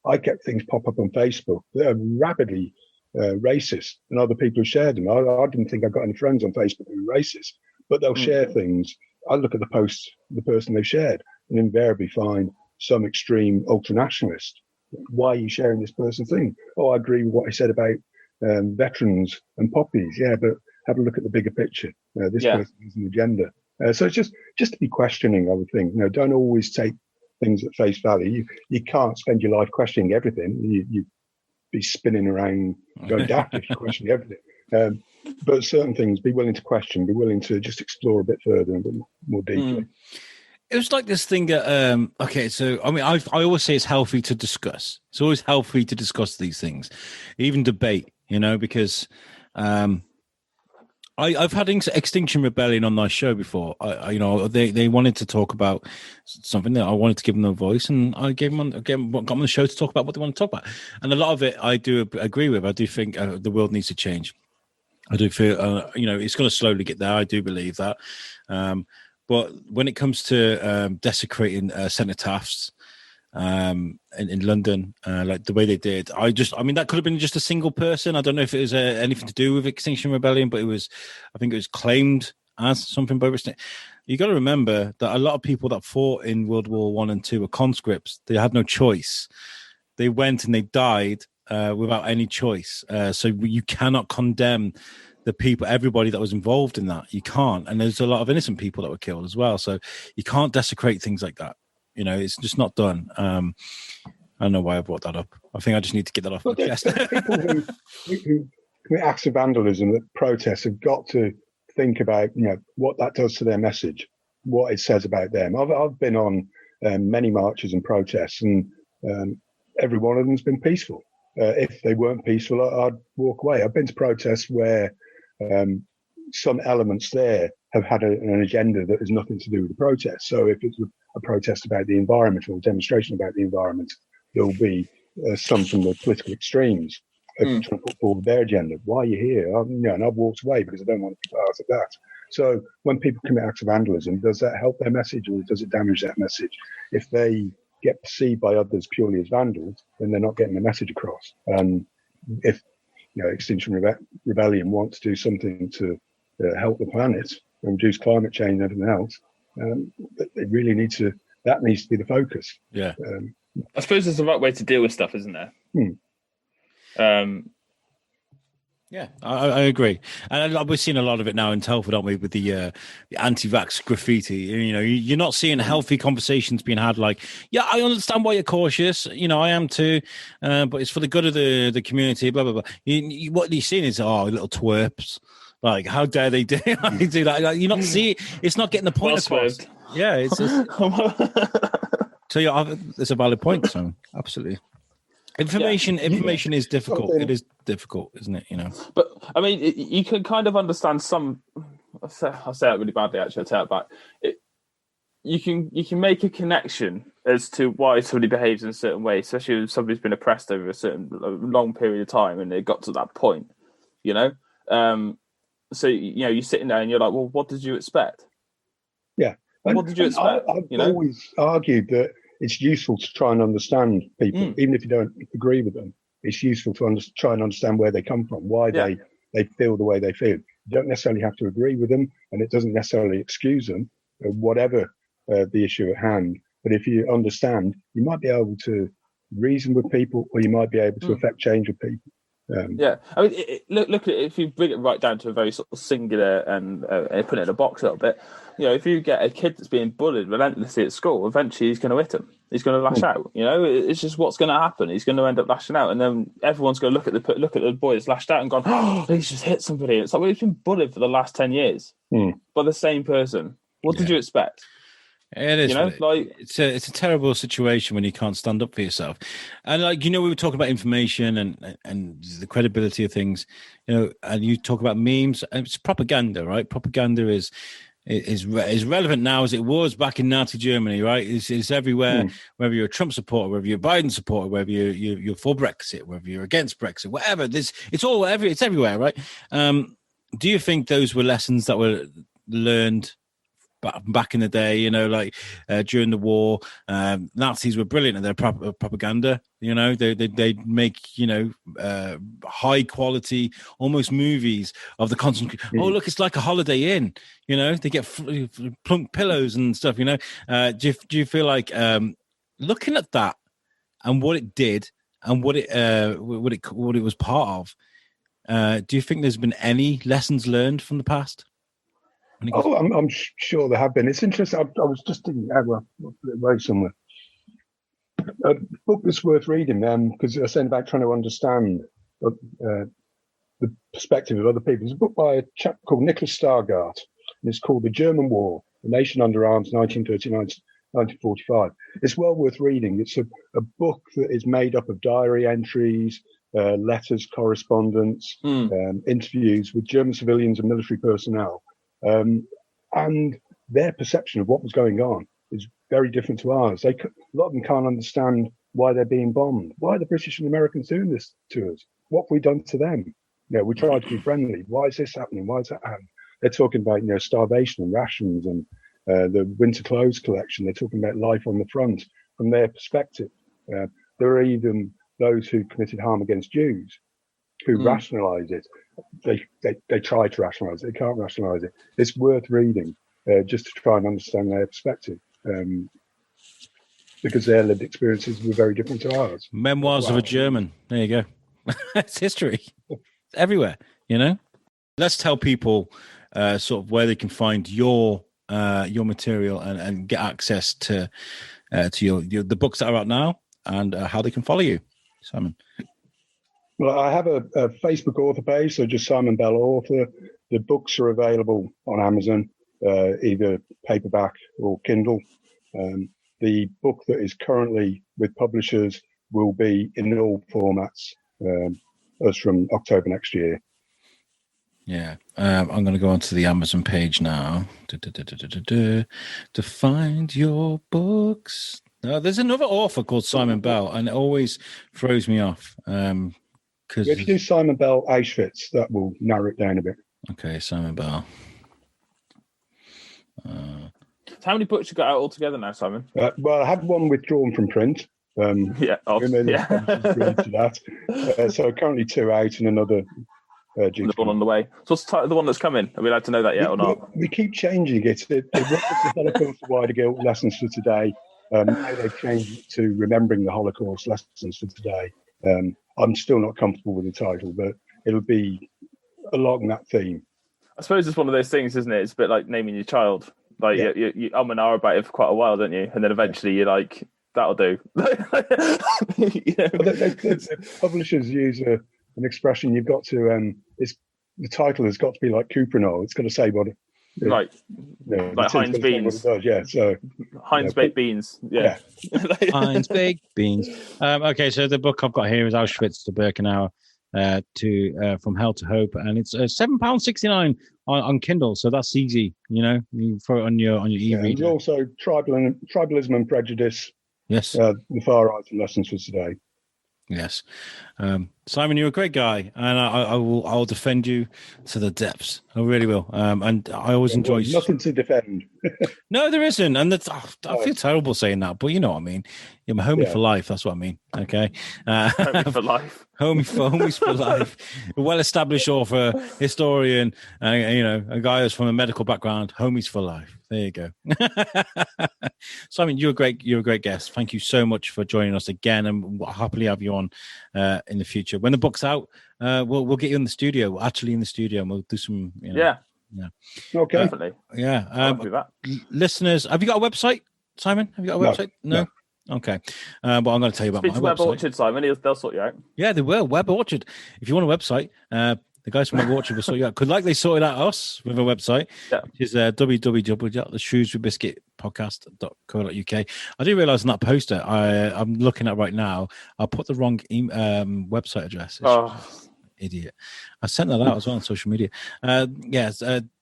I get things pop up on Facebook that are rapidly racist, and other people have shared them. I didn't think I got any friends on Facebook who were racist, but they'll share things. I look at the post, the person they've shared, and invariably find some extreme ultra-nationalist. Why are you sharing this person's thing? Oh, I agree with what he said about veterans and poppies. Yeah, but have a look at the bigger picture. This person has an agenda. So it's just to be questioning, I would think. Don't always take things at face value. You can't spend your life questioning everything. You'd be spinning around going daft if you question everything. But certain things, be willing to question, be willing to just explore a bit further and a bit more deeply. It was like this thing that, I always say it's healthy to discuss. It's always healthy to discuss these things, even debate, because I've had Extinction Rebellion on my show before. They wanted to talk about something that I wanted to give them a voice, and I got them on the show to talk about what they want to talk about. And a lot of it I do agree with. I do think the world needs to change. I do feel, it's going to slowly get there. I do believe that. But when it comes to desecrating cenotaphs in London, like the way they did, that could have been just a single person. I don't know if it was anything to do with Extinction Rebellion, but I think it was claimed as something by Britain. You got to remember that a lot of people that fought in World War I and II were conscripts. They had no choice. They went and they died without any choice. So you cannot condemn the people, everybody that was involved in that. You can't. And there's a lot of innocent people that were killed as well. So you can't desecrate things like that. It's just not done. I don't know why I brought that up. I think I just need to get that off my chest. People who commit acts of vandalism at protests have got to think about, what that does to their message, what it says about them. I've been on many marches and protests, and every one of them's been peaceful. If they weren't peaceful, I'd walk away. I've been to protests where some elements there have had an agenda that has nothing to do with the protest. So if it's a protest about the environment or a demonstration about the environment, there'll be some from the political extremes trying to put forward their agenda. Why are you here? And I've walked away because I don't want to be part of that. So when people commit acts of vandalism, does that help their message or does it damage that message? If they get perceived by others purely as vandals, then they're not getting the message across. If Extinction Rebellion wants to do something to help the planet and reduce climate change and everything else, they really need to. That needs to be the focus. Yeah, I suppose there's the right way to deal with stuff, isn't there? Yeah, I agree, and we're seeing a lot of it now in Telford, aren't we? With the anti-vax graffiti, you're not seeing healthy conversations being had. Like, yeah, I understand why you're cautious. I am too, but it's for the good of the community. Blah blah blah. What you're seeing is little twerps. Like, how dare they do that? Like, you're not seeing. It's not getting the point across. Yeah, it's. So it's a valid point. So absolutely. Information is difficult. It is difficult, isn't it? But I mean, you can kind of understand some. I'll say it really badly. Actually, I'll take it back. You can make a connection as to why somebody behaves in a certain way, especially if somebody's been oppressed over a long period of time, and they got to that point. So you're sitting there and you're like, well, what did you expect? Yeah, what did you expect? I've always argued that it's useful to try and understand people, even if you don't agree with them. It's useful to try and understand where they come from, why they feel the way they feel. You don't necessarily have to agree with them, and it doesn't necessarily excuse them, whatever the issue at hand. But if you understand, you might be able to reason with people, or you might be able to affect change with people. I mean, look at it. If you bring it right down to a very sort of singular and put it in a box a little bit, if you get a kid that's being bullied relentlessly at school, eventually he's going to hit him. He's going to lash out. It's just what's going to happen. He's going to end up lashing out, and then everyone's going to look at the boy that's lashed out and gone, "Oh, he's just hit somebody." It's like, well, he's been bullied for the last 10 years by the same person. What did you expect? It is. It's a terrible situation when you can't stand up for yourself. And we were talking about information and the credibility of things, and you talk about memes. It's propaganda, right? Propaganda is relevant now as it was back in Nazi Germany, right? It's everywhere. Whether you're a Trump supporter, whether you're a Biden supporter, whether you're for Brexit, whether you're against Brexit, whatever. It's everywhere, right? Do you think those were lessons that were learned back in the day, during the war? Nazis were brilliant at their propaganda. They'd make high quality, almost movies of the concentration. Oh, look, it's like a Holiday Inn. They get plump pillows and stuff. Do you feel like looking at that and what it did and what it was part of? Do you think there's been any lessons learned from the past? I'm sure there have been. It's interesting. I was just thinking, I'll put it away somewhere. A book that's worth reading, because I was saying about trying to understand the perspective of other people. It's a book by a chap called Nicholas Stargart, and it's called The German War, The Nation Under Arms, 1939 to 1945. It's well worth reading. It's a book that is made up of diary entries, letters, correspondence, interviews with German civilians and military personnel. And their perception of what was going on is very different to ours. A lot of them can't understand why they're being bombed. Why are the British and Americans doing this to us? What have we done to them? We tried to be friendly. Why is this happening? Why is that happening? They're talking about, starvation and rations and the winter clothes collection. They're talking about life on the front from their perspective. There are even those who committed harm against Jews who rationalise it. They try to rationalise it. They can't rationalise it. It's worth reading just to try and understand their perspective, because their lived experiences were very different to ours. Memoirs of a German. There you go. It's history. It's everywhere, Let's tell people sort of where they can find your material and get access to the books that are out now and how they can follow you, Simon. Well, I have a Facebook author page, so just Simon Bell Author. The books are available on Amazon, either paperback or Kindle. The book that is currently with publishers will be in all formats as from October next year. Yeah, I'm going to go onto the Amazon page now to find your books. There's another author called Simon Bell, and it always throws me off. If you do Simon Bell Auschwitz, that will narrow it down a bit. Okay, Simon Bell. So how many books you got out altogether now, Simon? Well, I have one withdrawn from print. Yeah. To that. So currently 2 out and another. The one on the way. So what's the title of the one that's coming? Are we allowed to know that yet or not? We keep changing it. It was the Holocaust, Wider Guilt Lessons for Today. Now they've changed it to Remembering the Holocaust Lessons for Today. I'm still not comfortable with the title, but it'll be along that theme. I suppose it's one of those things, isn't it? It's a bit like naming your child. Like you and ah about it for quite a while, don't you? And then eventually you're like, that'll do. The publishers use an expression. You've got to the title has got to be like Cuprinol. It's got to say what it, like Heinz beans. Does, yeah. So Heinz baked beans. Yeah. Heinz baked beans. Okay, so the book I've got here is Auschwitz to Birkenau, to From Hell to Hope, and it's £7.69 on Kindle. So that's easy. You throw it on your e-reader. And also Tribalism and Prejudice. Yes. The Far Right and Lessons for Today. Yes. Simon, you're a great guy, and I'll defend you to the depths. I really will. And I always enjoy... Nothing to defend. No, there isn't. And I feel terrible saying that, but you know what I mean. You're my homie for life. That's what I mean. Okay. Homie for life. Homies for life. A well-established author, historian, a guy who's from a medical background. Homies for life. There you go. Simon, you're a great guest. Thank you so much for joining us again, and we'll happily have you on in the future. When the book's out, we'll get you in the studio. Actually, in the studio, and we'll do some. Yeah. Okay. Definitely. Yeah. Listeners, have you got a website, Simon? Have you got a website? No. Okay. But I'm going to tell you about my website. Web Orchard, Simon. They'll sort you out. Yeah, they will. Web Orchard. If you want a website, the guys from Web Orchard will sort you out. Like they sorted out us with a website, which is www.theshrewsburybiscuitpodcast.co.uk. I do realise in that poster I'm looking at right now, I put the wrong website address. Idiot. I sent that out as well on social media.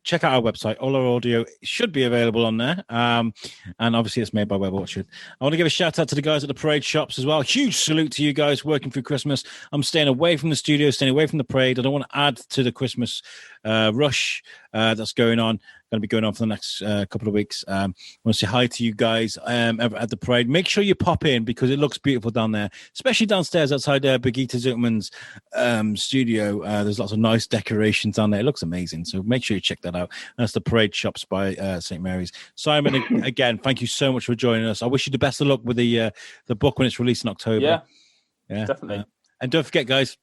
Check out our website. All our audio should be available on there. And obviously it's made by Web Orchard. I want to give a shout out to the guys at the parade shops as well. Huge salute to you guys working through Christmas. I'm staying away from the studio, staying away from the parade. I don't want to add to the Christmas rush that's going on. Going to be going on for the next couple of weeks. I want to say hi to you guys at the parade. Make sure you pop in because it looks beautiful down there, especially downstairs outside Brigitte Zuckman's studio. There's lots of nice decorations down there. It looks amazing. So make sure you check that out. That's the parade shops by St. Mary's. Simon, again, thank you so much for joining us. I wish you the best of luck with the book when it's released in October. Yeah, definitely. And don't forget, guys,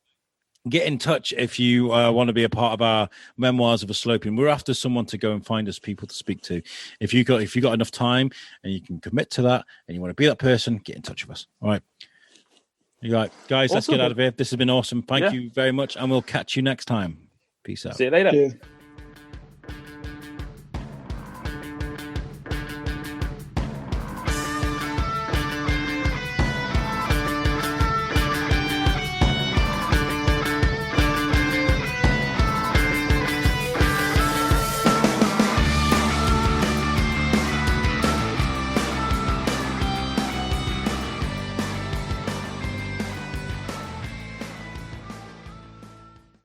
get in touch if you want to be a part of our Memoirs of a Sloping. We're after someone to go and find us people to speak to. If you got enough time and you can commit to that and you want to be that person, get in touch with us. All right. You're right, guys. Awesome. Let's get out of here. This has been awesome. Thank you very much, and we'll catch you next time. Peace out. See you later. Cheers.